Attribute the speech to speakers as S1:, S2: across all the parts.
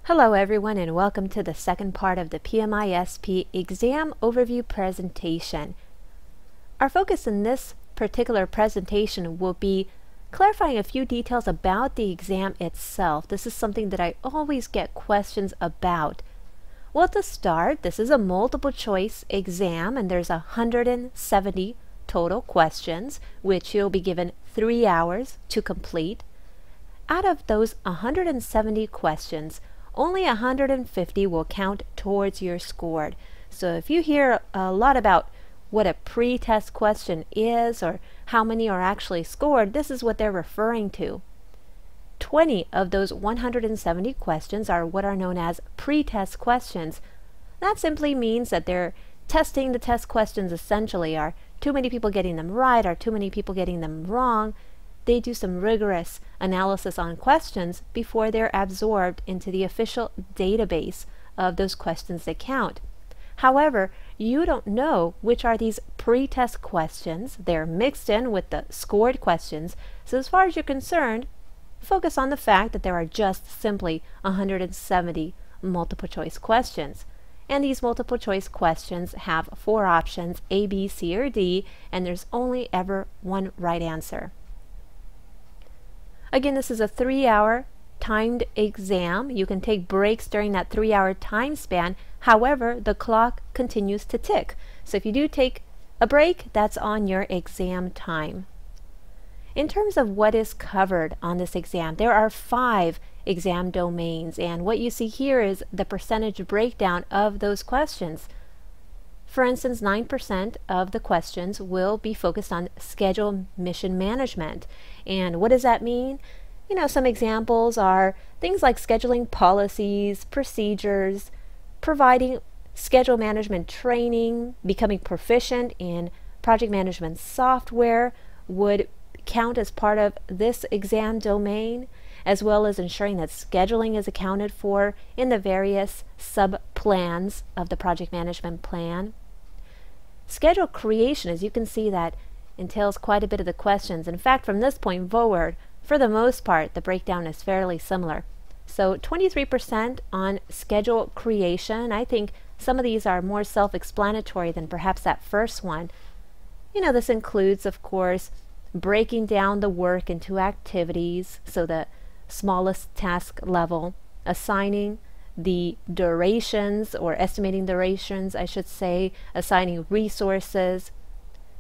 S1: Hello everyone, and welcome to the second part of the PMISP exam overview presentation. Our focus in this particular presentation will be clarifying a few details about the exam itself. This is something that I always get questions about. Well, to start, this is a multiple choice exam and there's 170 total questions, which you'll be given 3 hours to complete. Out of those 170 questions, only 150 will count towards your score. So if you hear a lot about what a pre-test question is or how many are actually scored, this is what they're referring to. 20 of those 170 questions are what are known as pre-test questions. That simply means that they're testing the test questions essentially. Are too many people getting them right? Are too many people getting them wrong? They do some rigorous analysis on questions before they're absorbed into the official database of those questions that count. However, you don't know which are these pre-test questions. They're mixed in with the scored questions. So as far as you're concerned, focus on the fact that there are just simply 170 multiple choice questions. And these multiple choice questions have 4 options, A, B, C, or D, and there's only ever one right answer. Again, this is a 3-hour timed exam. You can take breaks during that 3-hour time span. However, the clock continues to tick. So if you do take a break, that's on your exam time. In terms of what is covered on this exam, there are 5 exam domains, and what you see here is the percentage breakdown of those questions. For instance, 9% of the questions will be focused on schedule mission management. And what does that mean? You know, some examples are things like scheduling policies, procedures, providing schedule management training, becoming proficient in project management software would count as part of this exam domain, as well as ensuring that scheduling is accounted for in the various sub-plans of the project management plan. Schedule creation, as you can see, that entails quite a bit of the questions. In fact, from this point forward, for the most part, the breakdown is fairly similar. So 23% on schedule creation. I think some of these are more self-explanatory than perhaps that first one. You know, this includes, of course, breaking down the work into activities, so the smallest task level, assigning the durations, or estimating durations, I should say, assigning resources.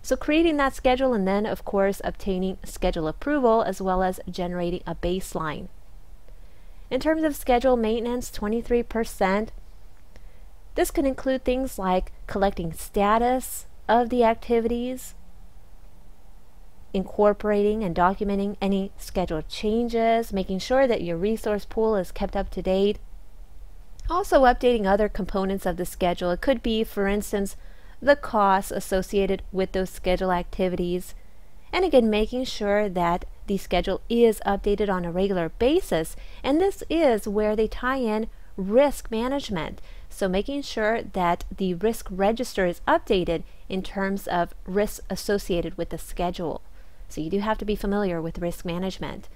S1: So creating that schedule, and then of course obtaining schedule approval, as well as generating a baseline. In terms of schedule maintenance, 23%. This can include things like collecting status of the activities, incorporating and documenting any schedule changes, making sure that your resource pool is kept up to date. Also updating other components of the schedule. It could be, for instance, the costs associated with those schedule activities. And again, making sure that the schedule is updated on a regular basis. And this is where they tie in risk management. So making sure that the risk register is updated in terms of risks associated with the schedule. So you do have to be familiar with risk management.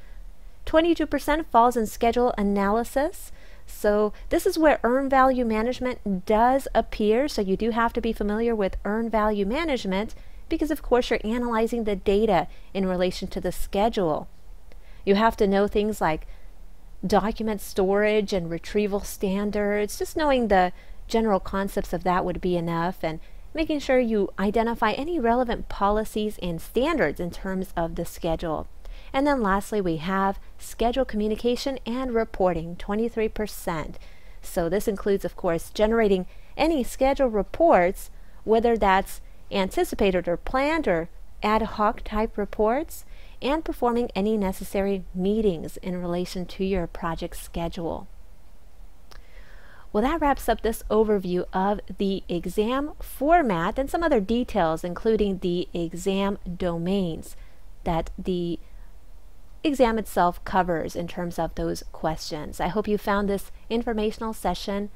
S1: 22% falls in schedule analysis. So this is where earned value management does appear. So you do have to be familiar with earned value management because of course you're analyzing the data in relation to the schedule. You have to know things like document storage and retrieval standards. Just knowing the general concepts of that would be enough, and making sure you identify any relevant policies and standards in terms of the schedule. And then lastly, we have schedule communication and reporting, 23%. So this includes, of course, generating any schedule reports, whether that's anticipated or planned or ad hoc type reports, and performing any necessary meetings in relation to your project schedule. Well, that wraps up this overview of the exam format and some other details, including the exam domains that the exam itself covers in terms of those questions. I hope you found this informational session